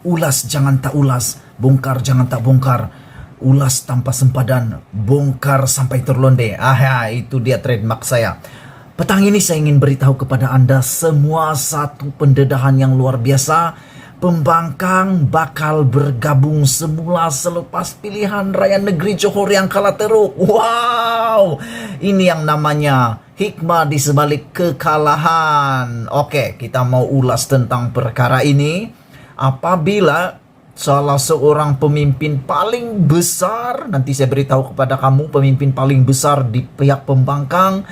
Ulas jangan tak ulas, bongkar jangan tak bongkar, ulas tanpa sempadan, bongkar sampai terlonde. Itu dia trademark saya. Petang ini saya ingin beritahu kepada Anda semua satu pendedahan yang luar biasa. Pembangkang bakal bergabung semula selepas pilihan raya negeri Johor yang kalah teruk. Wow, ini yang namanya hikmah di sebalik kekalahan. Oke, kita mau ulas tentang perkara ini. Apabila salah seorang pemimpin paling besar, nanti saya beritahu kepada kamu pemimpin paling besar di pihak pembangkang,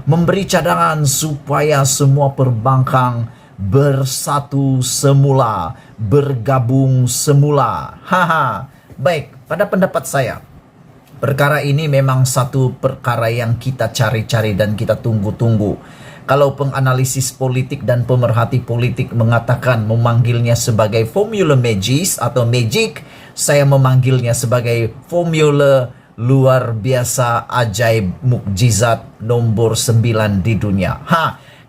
memberi cadangan supaya semua pembangkang bersatu semula, bergabung semula. Baik, pada pendapat saya, perkara ini memang satu perkara yang kita cari-cari dan kita tunggu-tunggu. Kalau penganalisis politik dan pemerhati politik mengatakan memanggilnya sebagai formula magis atau magic, saya memanggilnya sebagai formula luar biasa ajaib mukjizat nomor 9 di dunia.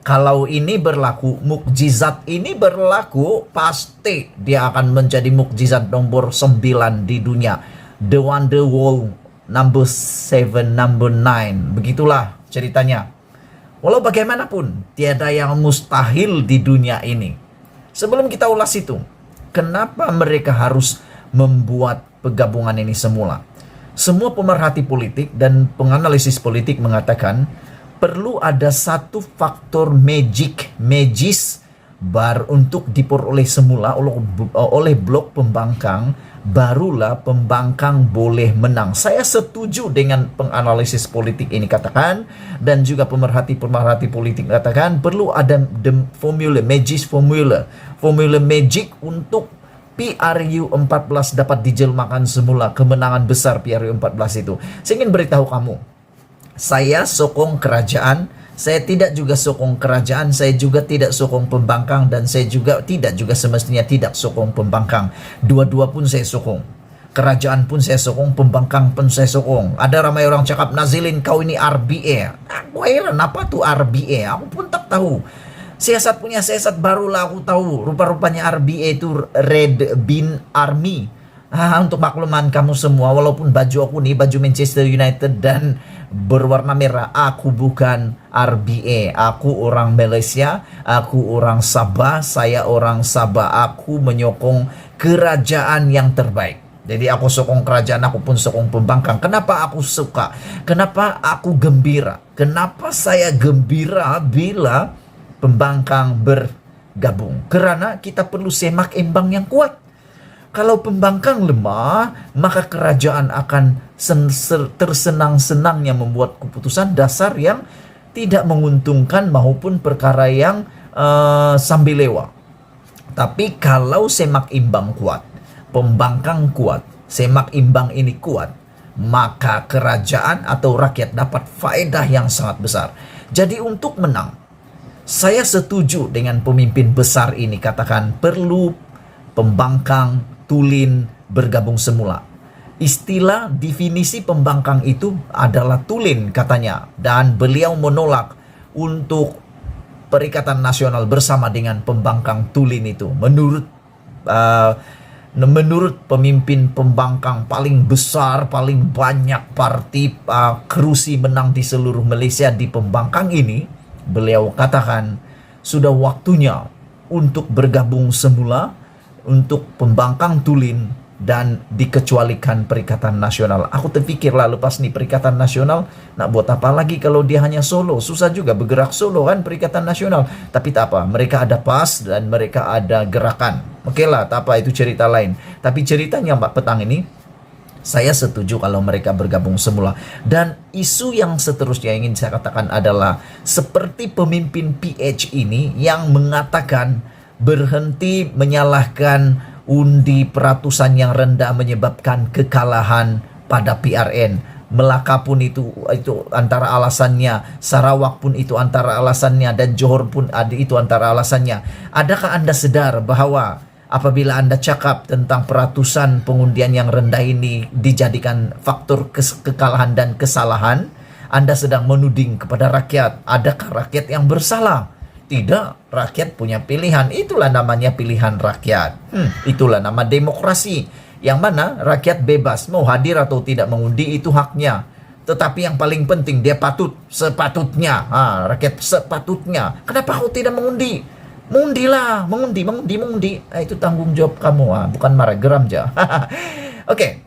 Kalau ini berlaku, mukjizat ini berlaku, pasti dia akan menjadi mukjizat nomor 9 di dunia. The Wonder Wall number 7, number 9. Begitulah ceritanya. Walau bagaimanapun, tiada yang mustahil di dunia ini. Sebelum kita ulas itu, kenapa mereka harus membuat penggabungan ini semula? Semua pemerhati politik dan penganalisis politik mengatakan perlu ada satu faktor magis untuk diperoleh semula oleh blok pembangkang, barulah pembangkang boleh menang. Saya setuju dengan penganalisis politik ini katakan, dan juga pemerhati politik katakan perlu ada formula magic untuk PRU 14 dapat dijelmakan semula kemenangan besar PRU 14 itu. Saya ingin beritahu kamu, saya sokong kerajaan, saya tidak juga sokong kerajaan, saya juga tidak sokong pembangkang, dan saya juga tidak juga semestinya tidak sokong pembangkang. Dua-dua pun saya sokong. Kerajaan pun saya sokong, pembangkang pun saya sokong. Ada ramai orang cakap, Nazilin kau ini RBA. Aku heran apa tuh RBA, aku pun tak tahu. Siasat punya siasat barulah aku tahu. Rupa-rupanya RBA itu Red Bean Army. Untuk makluman kamu semua, walaupun baju aku nih baju Manchester United dan berwarna merah, aku bukan RBA. Aku orang Malaysia, aku orang Sabah, saya orang Sabah. Aku menyokong kerajaan yang terbaik. Jadi aku sokong kerajaan, aku pun sokong pembangkang. Kenapa aku suka? Kenapa aku gembira? Kenapa saya gembira bila pembangkang bergabung? Karena kita perlu semak imbang yang kuat. Kalau pembangkang lemah, maka kerajaan akan tersenang-senangnya membuat keputusan dasar yang tidak menguntungkan maupun perkara yang sambilewa. Tapi kalau semak imbang kuat, pembangkang kuat, semak imbang ini kuat, maka kerajaan atau rakyat dapat faedah yang sangat besar. Jadi untuk menang, saya setuju dengan pemimpin besar ini katakan perlu pembangkang tulin bergabung semula. Istilah definisi pembangkang itu adalah tulin katanya, dan beliau menolak untuk Perikatan Nasional bersama dengan pembangkang tulin itu. Menurut pemimpin pembangkang paling besar, paling banyak parti kerusi menang di seluruh Malaysia di pembangkang ini, beliau katakan sudah waktunya untuk bergabung semula, untuk pembangkang tulin dan dikecualikan Perikatan Nasional. Aku terfikirlah lepas nih Perikatan Nasional nak buat apa lagi kalau dia hanya solo. Susah juga bergerak solo kan Perikatan Nasional. Tapi tak apa, mereka ada PAS dan mereka ada gerakan. Oke lah, tak apa, itu cerita lain. Tapi ceritanya Mbak petang ini, saya setuju kalau mereka bergabung semula. Dan isu yang seterusnya ingin saya katakan adalah seperti pemimpin PH ini yang mengatakan berhenti menyalahkan undi peratusan yang rendah menyebabkan kekalahan pada PRN. Melaka pun itu antara alasannya, Sarawak pun itu antara alasannya, dan Johor pun itu antara alasannya. Adakah Anda sadar bahwa apabila Anda cakap tentang peratusan pengundian yang rendah ini dijadikan faktor kekalahan dan kesalahan, Anda sedang menuding kepada rakyat, adakah rakyat yang bersalah? Tidak, rakyat punya pilihan. Itulah namanya pilihan rakyat. Itulah nama demokrasi. Yang mana rakyat bebas mau hadir atau tidak mengundi, itu haknya. Tetapi yang paling penting dia sepatutnya. Rakyat sepatutnya. Kenapa kau tidak mengundi? Mengundilah, mengundi. Itu tanggung jawab kamu, bukan marah geram aja. Oke.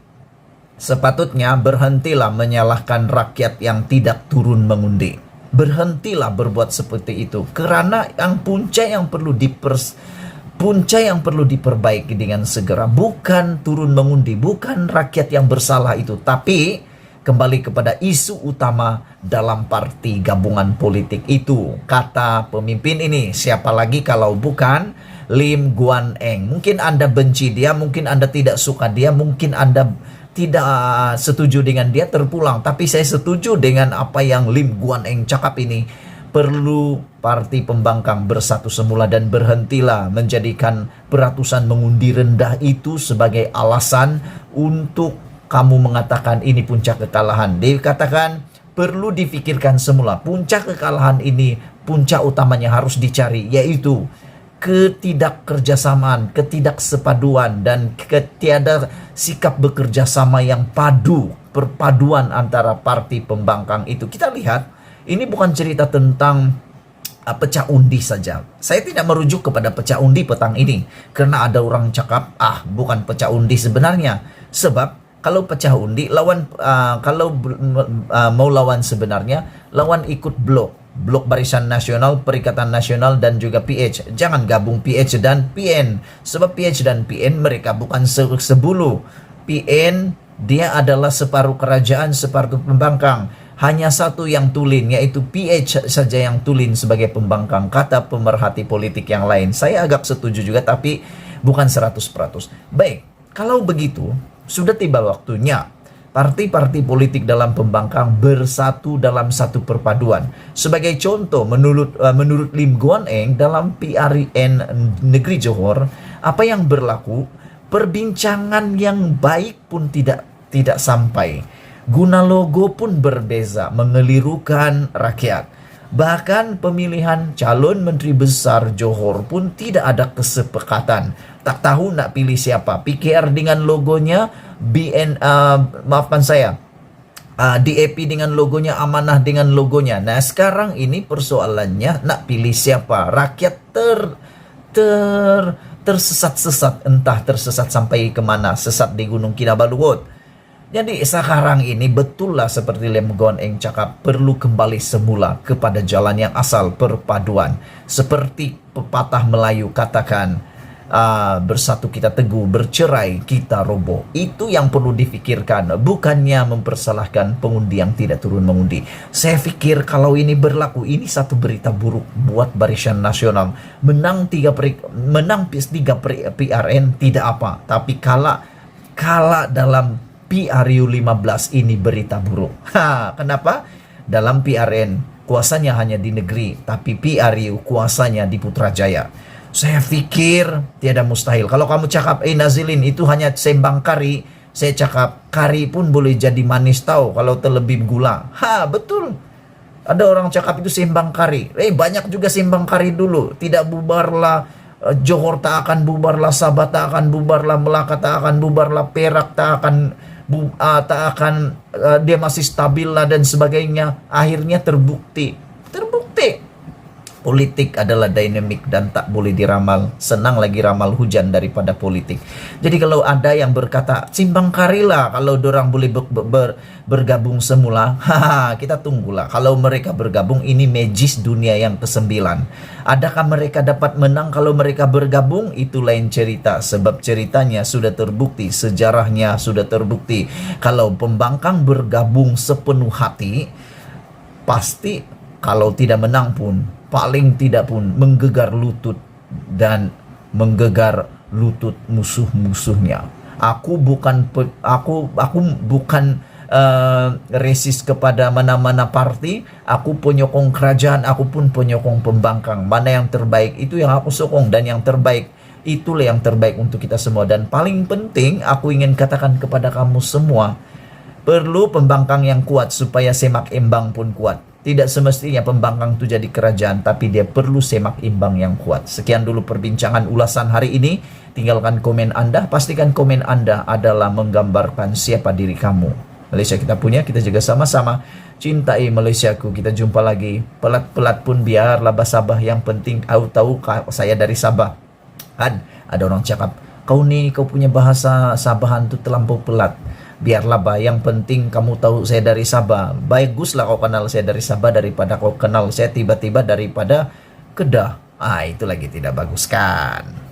Sepatutnya berhentilah menyalahkan rakyat yang tidak turun mengundi. Berhentilah berbuat seperti itu, karena punca yang perlu diperbaiki dengan segera bukan turun mengundi, bukan rakyat yang bersalah itu, tapi kembali kepada isu utama dalam parti gabungan politik itu. Kata pemimpin ini, siapa lagi kalau bukan Lim Guan Eng. Mungkin Anda benci dia, mungkin Anda tidak suka dia, mungkin Anda tidak setuju dengan dia, terpulang. Tapi saya setuju dengan apa yang Lim Guan Eng cakap ini. Perlu parti pembangkang bersatu semula dan berhentilah menjadikan peratusan mengundi rendah itu sebagai alasan untuk kamu mengatakan ini puncak kekalahan. Dikatakan perlu difikirkan semula. Puncak kekalahan ini, puncak utamanya harus dicari, yaitu ketidakkerjasamaan, ketidaksepaduan, dan ketiada sikap bekerja sama yang perpaduan antara parti pembangkang itu. Kita lihat, ini bukan cerita tentang pecah undi saja. Saya tidak merujuk kepada pecah undi petang ini, karena ada orang cakap, bukan pecah undi sebenarnya. Sebab kalau pecah undi, mau lawan sebenarnya, lawan ikut blok Barisan Nasional, Perikatan Nasional, dan juga PH. Jangan gabung PH dan PN. Sebab PH dan PN mereka bukan sebulu. PN dia adalah separuh kerajaan, separuh pembangkang. Hanya satu yang tulin, yaitu PH saja yang tulin sebagai pembangkang, kata pemerhati politik yang lain. Saya agak setuju juga, tapi bukan 100%. Baik, kalau begitu, sudah tiba waktunya parti-parti politik dalam pembangkang bersatu dalam satu perpaduan. Sebagai contoh, menurut Lim Guan Eng dalam PRN Negeri Johor, apa yang berlaku, perbincangan yang baik pun tidak sampai. Guna logo pun berbeza, mengelirukan rakyat. Bahkan pemilihan calon menteri besar Johor pun tidak ada kesepakatan. Tak tahu nak pilih siapa. PKR dengan logonya, DAP dengan logonya, Amanah dengan logonya. Nah, sekarang ini persoalannya nak pilih siapa. Rakyat tersesat-sesat, entah tersesat sampai kemana, sesat di Gunung Kinabaluut. Jadi sekarang ini betul lah seperti Lim Guan Eng cakap, perlu kembali semula kepada jalan yang asal, perpaduan. Seperti pepatah Melayu katakan, bersatu kita teguh, bercerai kita roboh. Itu yang perlu difikirkan, bukannya mempersalahkan pengundi yang tidak turun mengundi. Saya pikir kalau ini berlaku, ini satu berita buruk buat Barisan Nasional. Menang 3 PRN tidak apa, tapi kalah dalam PRU 15 ini berita buruk. Kenapa? Dalam PRN kuasanya hanya di negeri, tapi PRU kuasanya di Putrajaya. Saya pikir tiada mustahil. Kalau kamu cakap, Nazilin itu hanya sembang kari, saya cakap, kari pun boleh jadi manis tahu kalau terlebih gula. Betul. Ada orang cakap itu sembang kari. Banyak juga sembang kari dulu. Tidak bubarlah Johor, tak akan bubarlah Sabah, tak akan bubarlah Melaka, tak akan bubarlah Perak, tak akan dia masih stabil lah dan sebagainya. Akhirnya terbukti politik adalah dinamik dan tak boleh diramal. Senang lagi ramal hujan daripada politik. Jadi kalau ada yang berkata simbang karilah kalau dorang boleh bergabung semula, kita tunggulah. Kalau mereka bergabung, ini magis dunia yang ke-9. Adakah mereka dapat menang kalau mereka bergabung? Itu lain cerita, sebab ceritanya sudah terbukti, sejarahnya sudah terbukti. Kalau pembangkang bergabung sepenuh hati, pasti kalau tidak menang pun, paling tidak pun menggegar lutut dan menggegar lutut musuh-musuhnya. Aku bukan resis kepada mana-mana parti. Aku penyokong kerajaan, aku pun penyokong pembangkang. Mana yang terbaik itu yang aku sokong, dan yang terbaik itulah yang terbaik untuk kita semua. Dan paling penting aku ingin katakan kepada kamu semua, perlu pembangkang yang kuat supaya Semak Embang pun kuat. Tidak semestinya pembangkang itu jadi kerajaan, tapi dia perlu semak imbang yang kuat. Sekian dulu perbincangan ulasan hari ini. Tinggalkan komen Anda, pastikan komen Anda adalah menggambarkan siapa diri kamu. Malaysia kita punya, kita juga sama-sama cintai Malaysiaku. Kita jumpa lagi. Pelat-pelat pun biarlah basabah, yang penting tahu saya dari Sabah. Ada orang cakap, kau punya bahasa Sabahan tuh terlampau pelat. Biarlah yang penting kamu tahu saya dari Sabah. Baguslah kau kenal saya dari Sabah daripada kau kenal saya tiba-tiba daripada Kedah. Itu lagi tidak bagus kan.